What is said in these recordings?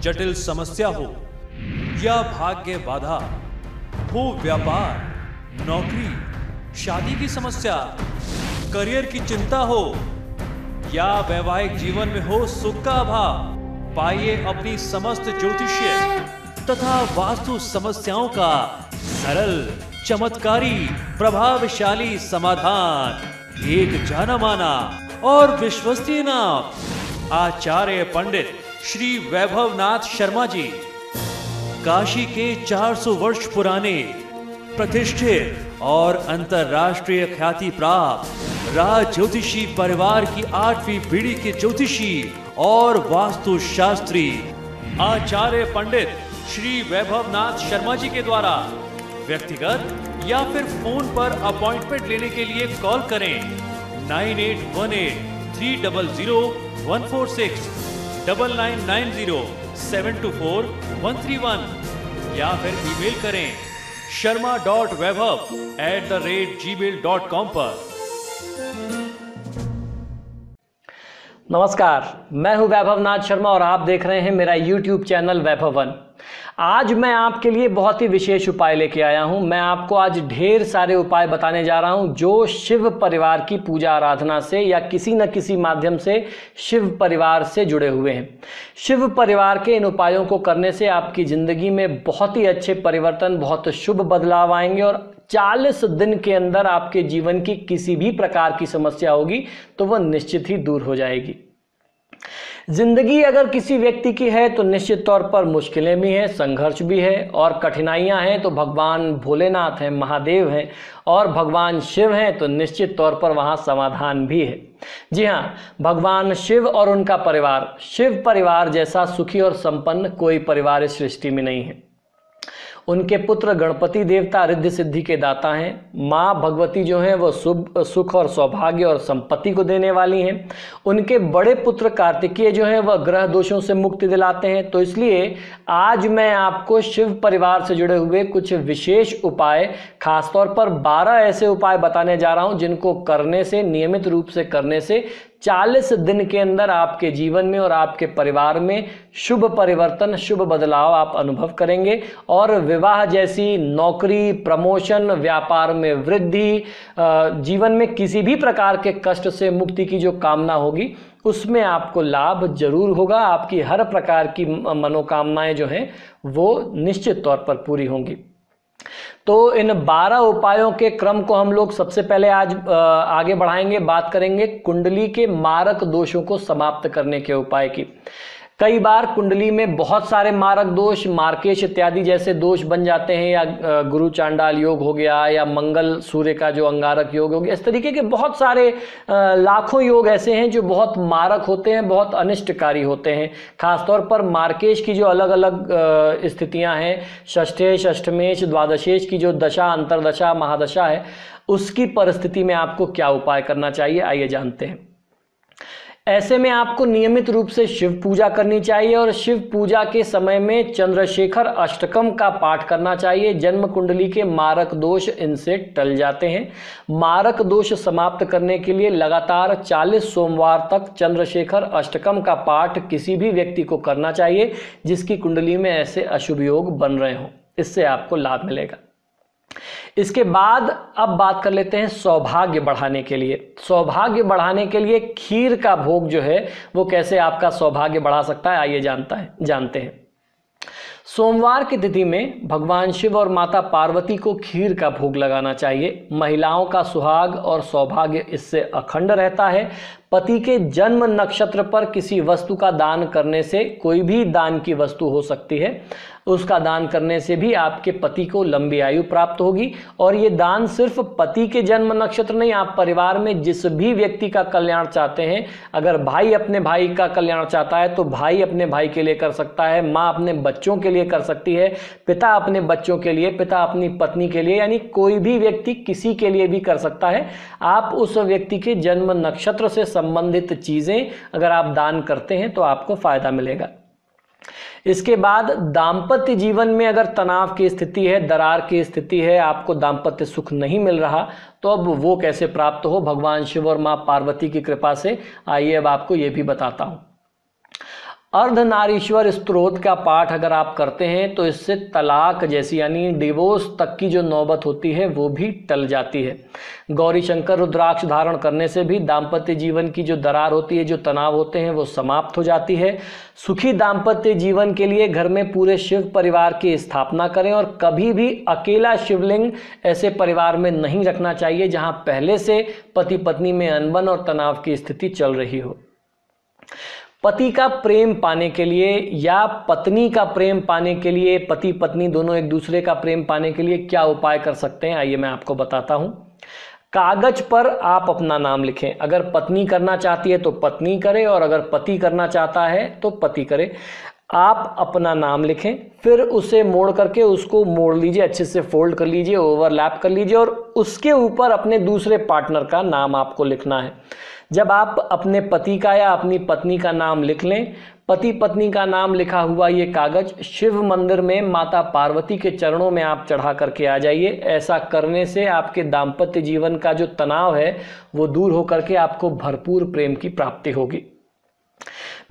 जटिल समस्या हो या भाग्य बाधा हो, व्यापार, नौकरी, शादी की समस्या, करियर की चिंता हो या वैवाहिक जीवन में हो सुख का अभाव, पाइए अपनी समस्त ज्योतिषीय तथा वास्तु समस्याओं का सरल, चमत्कारी, प्रभावशाली समाधान। एक जाना माना और विश्वसनीय नाम, आचार्य पंडित श्री वैभवनाथ शर्मा जी, काशी के 400 वर्ष पुराने प्रतिष्ठित और अंतरराष्ट्रीय ख्याति प्राप्त राज ज्योतिषी परिवार की 8वीं पीढ़ी के ज्योतिषी और वास्तु शास्त्री आचार्य पंडित श्री वैभवनाथ शर्मा जी के द्वारा व्यक्तिगत या फिर फोन पर अपॉइंटमेंट लेने के लिए कॉल करें 9818300146, 9990724131 या फिर ईमेल करें sharma.vaibhav@gmail.com पर। नमस्कार, मैं हूं वैभवनाथ शर्मा और आप देख रहे हैं मेरा YouTube चैनल वैभवन। आज मैं आपके लिए बहुत ही विशेष उपाय लेके आया हूं। मैं आपको आज ढेर सारे उपाय बताने जा रहा हूं जो शिव परिवार की पूजा आराधना से या किसी न किसी माध्यम से शिव परिवार से जुड़े हुए हैं। शिव परिवार के इन उपायों को करने से आपकी ज़िंदगी में बहुत ही अच्छे परिवर्तन, बहुत शुभ बदलाव आएंगे और 40 दिन के अंदर आपके जीवन की किसी भी प्रकार की समस्या होगी तो वह निश्चित ही दूर हो जाएगी। जिंदगी अगर किसी व्यक्ति की है तो निश्चित तौर पर मुश्किलें भी हैं, संघर्ष भी है और कठिनाइयां हैं तो भगवान भोलेनाथ हैं, महादेव हैं और भगवान शिव हैं तो निश्चित तौर पर वहां समाधान भी है। जी हाँ, भगवान शिव और उनका परिवार, शिव परिवार जैसा सुखी और संपन्न कोई परिवार इस सृष्टि में नहीं है। उनके पुत्र गणपति देवता रिद्धि सिद्धि के दाता हैं। माँ भगवती जो हैं वो सुख और सौभाग्य और संपत्ति को देने वाली हैं। उनके बड़े पुत्र कार्तिकेय जो हैं वह ग्रह दोषों से मुक्ति दिलाते हैं। तो इसलिए आज मैं आपको शिव परिवार से जुड़े हुए कुछ विशेष उपाय, खासतौर पर 12 ऐसे उपाय बताने जा रहा हूं जिनको करने से, नियमित रूप से करने से 40 दिन के अंदर आपके जीवन में और आपके परिवार में शुभ परिवर्तन, शुभ बदलाव आप अनुभव करेंगे और विवाह जैसी, नौकरी, प्रमोशन, व्यापार में वृद्धि, जीवन में किसी भी प्रकार के कष्ट से मुक्ति की जो कामना होगी उसमें आपको लाभ जरूर होगा। आपकी हर प्रकार की मनोकामनाएं जो हैं वो निश्चित तौर पर पूरी होंगी। तो इन 12 उपायों के क्रम को हम लोग सबसे पहले आज आगे बढ़ाएंगे। बात करेंगे कुंडली के मारक दोषों को समाप्त करने के उपाय की। कई बार कुंडली में बहुत सारे मारक दोष, मार्केश इत्यादि जैसे दोष बन जाते हैं, या गुरु चांडाल योग हो गया या मंगल सूर्य का जो अंगारक योग हो गया। इस तरीके के बहुत सारे लाखों योग ऐसे हैं जो बहुत मारक होते हैं, बहुत अनिष्टकारी होते हैं। खासतौर पर मार्केश की जो अलग अलग स्थितियां हैं, षष्ठेश, अष्टमेश, द्वादशेश की जो दशा, अंतरदशा, महादशा है, उसकी परिस्थिति में आपको क्या उपाय करना चाहिए, आइए जानते हैं। ऐसे में आपको नियमित रूप से शिव पूजा करनी चाहिए और शिव पूजा के समय में चंद्रशेखर अष्टकम का पाठ करना चाहिए। जन्म कुंडली के मारक दोष इनसे टल जाते हैं। मारक दोष समाप्त करने के लिए लगातार 40 सोमवार तक चंद्रशेखर अष्टकम का पाठ किसी भी व्यक्ति को करना चाहिए जिसकी कुंडली में ऐसे अशुभ योग बन रहे हों। इससे आपको लाभ मिलेगा। इसके बाद अब बात कर लेते हैं सौभाग्य बढ़ाने के लिए। सौभाग्य बढ़ाने के लिए खीर का भोग जो है वो कैसे आपका सौभाग्य बढ़ा सकता है, आइए जानते हैं। सोमवार की तिथि में भगवान शिव और माता पार्वती को खीर का भोग लगाना चाहिए। महिलाओं का सुहाग और सौभाग्य इससे अखंड रहता है। पति के जन्म नक्षत्र पर किसी वस्तु का दान करने से, कोई भी दान की वस्तु हो सकती है, उसका दान करने से भी आपके पति को लंबी आयु प्राप्त होगी। और ये दान सिर्फ पति के जन्म नक्षत्र नहीं, आप परिवार में जिस भी व्यक्ति का कल्याण चाहते हैं, अगर भाई अपने भाई का कल्याण चाहता है तो भाई अपने भाई के लिए कर सकता है, माँ अपने बच्चों के लिए कर सकती है, पिता अपने बच्चों के लिए, पिता अपनी पत्नी के लिए, यानी कोई भी व्यक्ति किसी के लिए भी कर सकता है। आप उस व्यक्ति के जन्म नक्षत्र से संबंधित चीजें अगर आप दान करते हैं तो आपको फायदा मिलेगा। इसके बाद दाम्पत्य जीवन में अगर तनाव की स्थिति है, दरार की स्थिति है, आपको दाम्पत्य सुख नहीं मिल रहा, तो अब वो कैसे प्राप्त हो भगवान शिव और मां पार्वती की कृपा से, आइए अब आपको ये भी बताता हूं। अर्धनारीश्वर स्तोत्र का पाठ अगर आप करते हैं तो इससे तलाक जैसी यानी डिवोर्स तक की जो नौबत होती है वो भी टल जाती है। गौरी शंकर रुद्राक्ष धारण करने से भी दाम्पत्य जीवन की जो दरार होती है, जो तनाव होते हैं, वो समाप्त हो जाती है। सुखी दाम्पत्य जीवन के लिए घर में पूरे शिव परिवार की स्थापना करें और कभी भी अकेला शिवलिंग ऐसे परिवार में नहीं रखना चाहिए जहां पहले से पति पत्नी में अनबन और तनाव की स्थिति चल रही हो। पति का प्रेम पाने के लिए या पत्नी का प्रेम पाने के लिए, पति पत्नी दोनों एक दूसरे का प्रेम पाने के लिए क्या उपाय कर सकते हैं, आइए मैं आपको बताता हूं। कागज पर आप अपना नाम लिखें। अगर पत्नी करना चाहती है तो पत्नी करे और अगर पति करना चाहता है तो पति करे। आप अपना नाम लिखें, फिर उसे मोड़ करके उसको मोड़ लीजिए, अच्छे से फोल्ड कर लीजिए, ओवरलैप कर लीजिए और उसके ऊपर अपने दूसरे पार्टनर का नाम आपको लिखना है। जब आप अपने पति का या अपनी पत्नी का नाम लिख लें, पति पत्नी का नाम लिखा हुआ ये कागज शिव मंदिर में माता पार्वती के चरणों में आप चढ़ा करके आ जाइए। ऐसा करने से आपके दाम्पत्य जीवन का जो तनाव है वो दूर होकर के आपको भरपूर प्रेम की प्राप्ति होगी।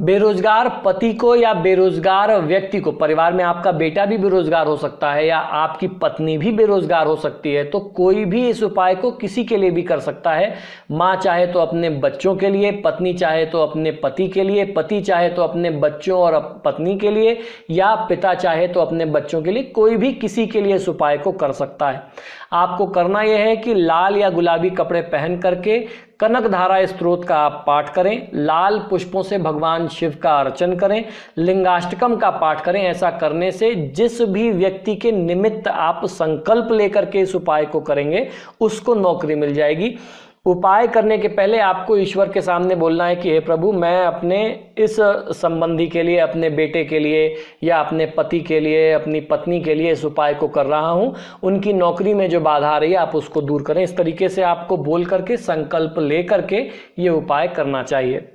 बेरोजगार पति को या बेरोजगार व्यक्ति को, परिवार में आपका बेटा भी बेरोजगार हो सकता है या आपकी पत्नी भी बेरोजगार हो सकती है, तो कोई भी इस उपाय को किसी के लिए भी कर सकता है। माँ चाहे तो अपने बच्चों के लिए, पत्नी चाहे तो अपने पति के लिए, पति चाहे तो अपने बच्चों और पत्नी के लिए, या पिता चाहे तो अपने बच्चों के लिए, कोई भी किसी के लिए इस उपाय को कर सकता है। आपको करना यह है कि लाल या गुलाबी कपड़े पहन करके कनक धारा स्तोत्र का आप पाठ करें, लाल पुष्पों से भगवान शिव का अर्चन करें, लिंगाष्टकम का पाठ करें। ऐसा करने से जिस भी व्यक्ति के निमित्त आप संकल्प लेकर के इस उपाय को करेंगे उसको नौकरी मिल जाएगी। उपाय करने के पहले आपको ईश्वर के सामने बोलना है कि हे प्रभु, मैं अपने इस संबंधी के लिए, अपने बेटे के लिए या अपने पति के लिए, अपनी पत्नी के लिए इस उपाय को कर रहा हूं। उनकी नौकरी में जो बाधा आ रही है आप उसको दूर करें। इस तरीके से आपको बोल करके, संकल्प ले करके ये उपाय करना चाहिए।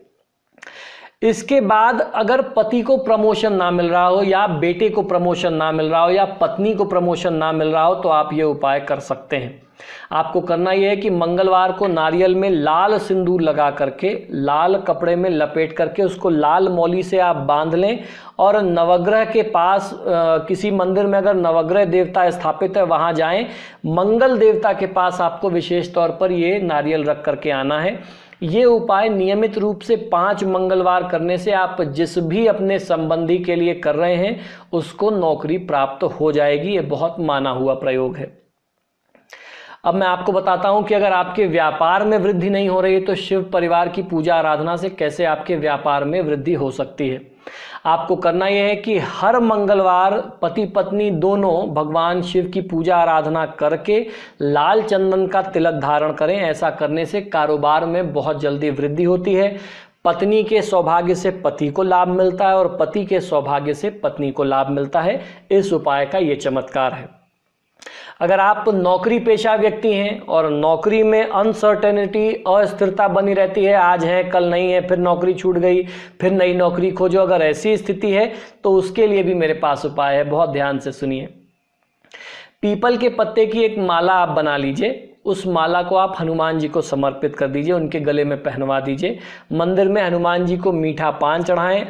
इसके बाद अगर पति को प्रमोशन ना मिल रहा हो या बेटे को प्रमोशन ना मिल रहा हो या पत्नी को प्रमोशन ना मिल रहा हो तो आप ये उपाय कर सकते हैं। आपको करना यह है कि मंगलवार को नारियल में लाल सिंदूर लगा करके, लाल कपड़े में लपेट करके उसको लाल मौली से आप बांध लें और नवग्रह के पास किसी मंदिर में अगर नवग्रह देवता स्थापित है वहां जाएं। मंगल देवता के पास आपको विशेष तौर पर ये नारियल रख करके आना है। ये उपाय नियमित रूप से 5 मंगलवार करने से आप जिस भी अपने संबंधी के लिए कर रहे हैं उसको नौकरी प्राप्त हो जाएगी। ये बहुत माना हुआ प्रयोग है। अब मैं आपको बताता हूं कि अगर आपके व्यापार में वृद्धि नहीं हो रही है तो शिव परिवार की पूजा आराधना से कैसे आपके व्यापार में वृद्धि हो सकती है। आपको करना यह है कि हर मंगलवार पति पत्नी दोनों भगवान शिव की पूजा आराधना करके लाल चंदन का तिलक धारण करें। ऐसा करने से कारोबार में बहुत जल्दी वृद्धि होती है। पत्नी के सौभाग्य से पति को लाभ मिलता है और पति के सौभाग्य से पत्नी को लाभ मिलता है। इस उपाय का ये चमत्कार है। अगर आप नौकरी पेशा व्यक्ति हैं और नौकरी में अनसर्टेनिटी, अस्थिरता बनी रहती है, आज है कल नहीं है, फिर नौकरी छूट गई, फिर नई नौकरी खोजो, अगर ऐसी स्थिति है तो उसके लिए भी मेरे पास उपाय है। बहुत ध्यान से सुनिए। पीपल के पत्ते की एक माला आप बना लीजिए। उस माला को आप हनुमान जी को समर्पित कर दीजिए, उनके गले में पहनवा दीजिए। मंदिर में हनुमान जी को मीठा पान चढ़ाएं।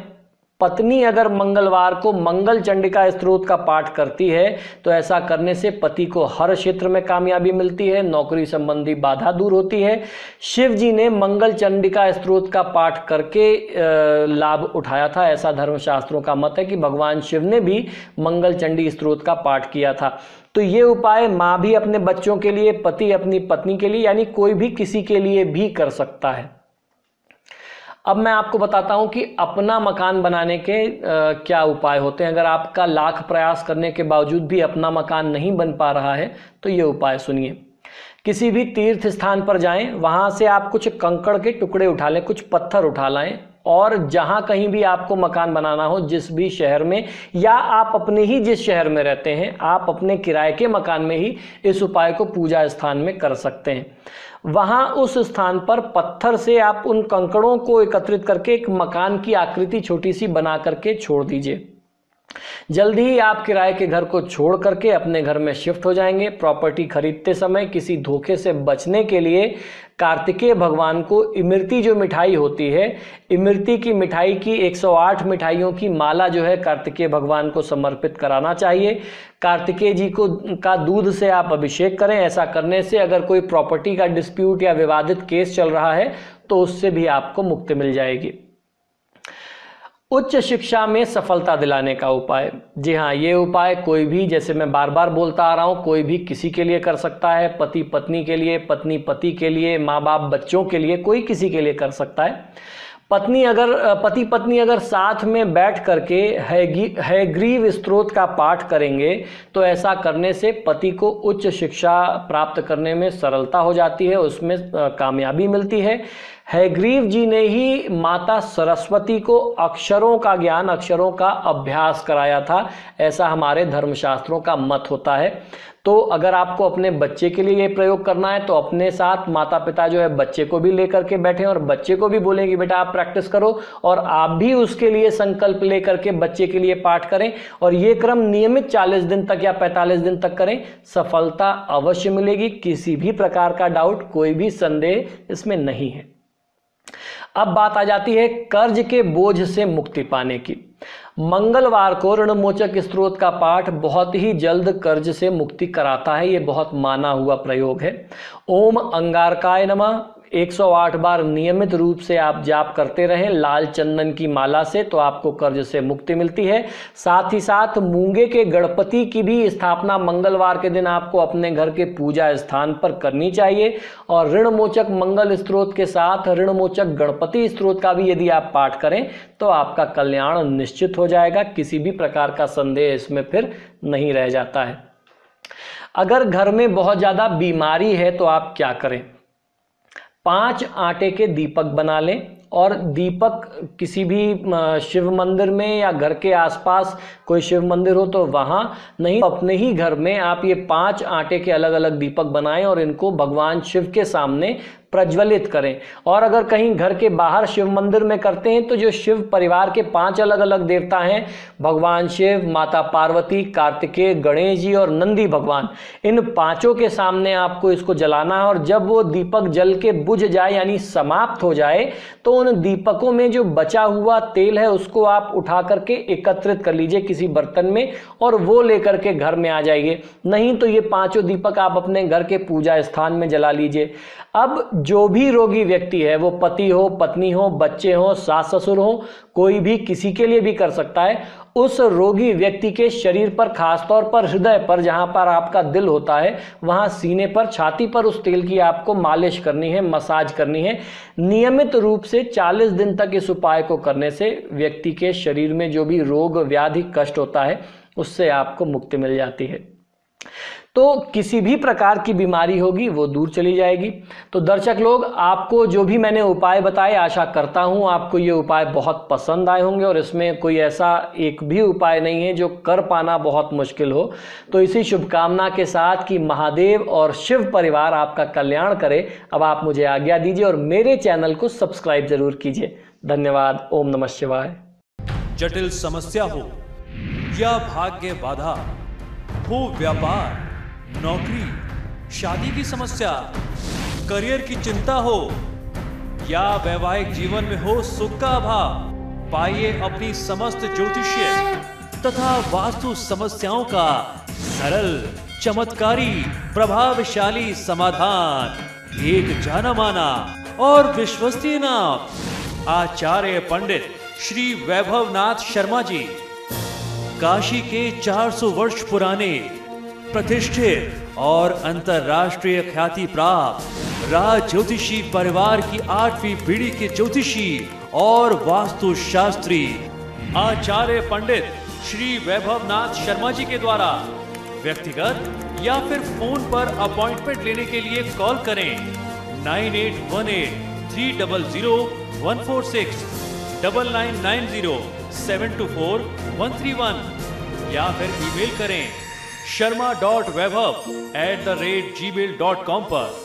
पत्नी अगर मंगलवार को मंगल चंडिका स्तोत्र का पाठ करती है तो ऐसा करने से पति को हर क्षेत्र में कामयाबी मिलती है, नौकरी संबंधी बाधा दूर होती है। शिव जी ने मंगल चंडिका स्तोत्र का पाठ करके लाभ उठाया था। ऐसा धर्मशास्त्रों का मत है कि भगवान शिव ने भी मंगल चंडी स्तोत्र का पाठ किया था। तो ये उपाय माँ भी अपने बच्चों के लिए, पति अपनी पत्नी के लिए, यानी कोई भी किसी के लिए भी कर सकता है। अब मैं आपको बताता हूं कि अपना मकान बनाने के क्या उपाय होते हैं। अगर आपका लाख प्रयास करने के बावजूद भी अपना मकान नहीं बन पा रहा है तो ये उपाय सुनिए। किसी भी तीर्थ स्थान पर जाएं, वहां से आप कुछ कंकड़ के टुकड़े उठा लें, कुछ पत्थर उठा लाएं और जहां कहीं भी आपको मकान बनाना हो, जिस भी शहर में या आप अपने ही जिस शहर में रहते हैं, आप अपने किराए के मकान में ही इस उपाय को पूजा स्थान में कर सकते हैं। वहां उस स्थान पर पत्थर से आप उन कंकड़ों को एकत्रित करके एक मकान की आकृति छोटी सी बना करके छोड़ दीजिए। जल्दी ही आप किराए के घर को छोड़ करके अपने घर में शिफ्ट हो जाएंगे। प्रॉपर्टी खरीदते समय किसी धोखे से बचने के लिए कार्तिकेय भगवान को इमरती जो मिठाई होती है, इमरती की मिठाई की 108 मिठाइयों की माला जो है कार्तिकेय भगवान को समर्पित कराना चाहिए। कार्तिकेय जी को का दूध से आप अभिषेक करें। ऐसा करने से अगर कोई प्रॉपर्टी का डिस्प्यूट या विवादित केस चल रहा है तो उससे भी आपको मुक्ति मिल जाएगी। उच्च शिक्षा में सफलता दिलाने का उपाय। जी हाँ, ये उपाय कोई भी, जैसे मैं बार बार बोलता आ रहा हूँ, कोई भी किसी के लिए कर सकता है। पति पत्नी के लिए, पत्नी पति के लिए, माँ बाप बच्चों के लिए, कोई किसी के लिए कर सकता है। पति पत्नी अगर साथ में बैठ करके हयग्रीव स्तोत्र का पाठ करेंगे तो ऐसा करने से पति को उच्च शिक्षा प्राप्त करने में सरलता हो जाती है, उसमें कामयाबी मिलती है। हयग्रीव जी ने ही माता सरस्वती को अक्षरों का ज्ञान, अक्षरों का अभ्यास कराया था, ऐसा हमारे धर्मशास्त्रों का मत होता है। तो अगर आपको अपने बच्चे के लिए ये प्रयोग करना है तो अपने साथ माता पिता जो है बच्चे को भी लेकर के बैठें और बच्चे को भी बोलें कि बेटा आप प्रैक्टिस करो, और आप भी उसके लिए संकल्प लेकर के बच्चे के लिए पाठ करें और ये क्रम नियमित 40 दिन तक या 45 दिन तक करें। सफलता अवश्य मिलेगी, किसी भी प्रकार का डाउट, कोई भी संदेह इसमें नहीं है। अब बात आ जाती है कर्ज के बोझ से मुक्ति पाने की। मंगलवार को ऋणमोचक स्तोत्र का पाठ बहुत ही जल्द कर्ज से मुक्ति कराता है, ये बहुत माना हुआ प्रयोग है। ओम अंगारकाय नमः 108 बार नियमित रूप से आप जाप करते रहें लाल चंदन की माला से, तो आपको कर्ज से मुक्ति मिलती है। साथ ही साथ मूंगे के गणपति की भी स्थापना मंगलवार के दिन आपको अपने घर के पूजा स्थान पर करनी चाहिए। और ऋणमोचक मंगल स्तोत्र के साथ ऋणमोचक गणपति स्तोत्र का भी यदि आप पाठ करें तो आपका कल्याण निश्चित हो जाएगा, किसी भी प्रकार का संदेह इसमें फिर नहीं रह जाता है। अगर घर में बहुत ज़्यादा बीमारी है तो आप क्या करें? 5 आटे के दीपक बना लें और दीपक किसी भी शिव मंदिर में या घर के आसपास कोई शिव मंदिर हो तो वहाँ नहीं, अपने ही घर में आप ये 5 आटे के अलग अलग दीपक बनाएं और इनको भगवान शिव के सामने प्रज्वलित करें। और अगर कहीं घर के बाहर शिव मंदिर में करते हैं तो जो शिव परिवार के 5 अलग अलग देवता हैं, भगवान शिव, माता पार्वती, कार्तिकेय, गणेश जी और नंदी भगवान, इन 5 के सामने आपको इसको जलाना है। और जब वो दीपक जल के बुझ जाए यानी समाप्त हो जाए तो उन दीपकों में जो बचा हुआ तेल है उसको आप उठा करके एकत्रित कर लीजिए किसी बर्तन में और वो लेकर के घर में आ जाइए। नहीं तो ये 5 दीपक आप अपने घर के पूजा स्थान में जला लीजिए। अब जो भी रोगी व्यक्ति है, वो पति हो, पत्नी हो, बच्चे हो, सास ससुर हो, कोई भी किसी के लिए भी कर सकता है, उस रोगी व्यक्ति के शरीर पर, खासतौर पर हृदय पर, जहां पर आपका दिल होता है, वहां सीने पर, छाती पर उस तेल की आपको मालिश करनी है, मसाज करनी है। नियमित रूप से 40 दिन तक इस उपाय को करने से व्यक्ति के शरीर में जो भी रोग व्याधि कष्ट होता है उससे आपको मुक्ति मिल जाती है। तो किसी भी प्रकार की बीमारी होगी वो दूर चली जाएगी। तो दर्शक लोग, आपको जो भी मैंने उपाय बताए, आशा करता हूँ आपको ये उपाय बहुत पसंद आए होंगे और इसमें कोई ऐसा एक भी उपाय नहीं है जो कर पाना बहुत मुश्किल हो। तो इसी शुभकामना के साथ कि महादेव और शिव परिवार आपका कल्याण करे, अब आप मुझे आज्ञा दीजिए और मेरे चैनल को सब्सक्राइब जरूर कीजिए। धन्यवाद। ओम नमः शिवाय। जटिल समस्या हो या भाग्य बाधा हो, व्यापार, नौकरी, शादी की समस्या, करियर की चिंता हो या वैवाहिक जीवन में हो सुख का अभाव, पाइए अपनी समस्त ज्योतिषीय तथा वास्तु समस्याओं का सरल, चमत्कारी, प्रभावशाली समाधान। एक जाना माना और विश्वसनीय नाम, आचार्य पंडित श्री वैभवनाथ शर्मा जी, काशी के 400 वर्ष पुराने प्रतिष्ठित और अंतरराष्ट्रीय ख्याति प्राप्त राज ज्योतिषी परिवार की 8वीं पीढ़ी के ज्योतिषी और वास्तु शास्त्री आचार्य पंडित श्री वैभवनाथ शर्मा जी के द्वारा व्यक्तिगत या फिर फोन पर अपॉइंटमेंट लेने के लिए कॉल करें 9818300146, 9990724131 या फिर ईमेल करें sharma.vaibhav@gmail.com पर।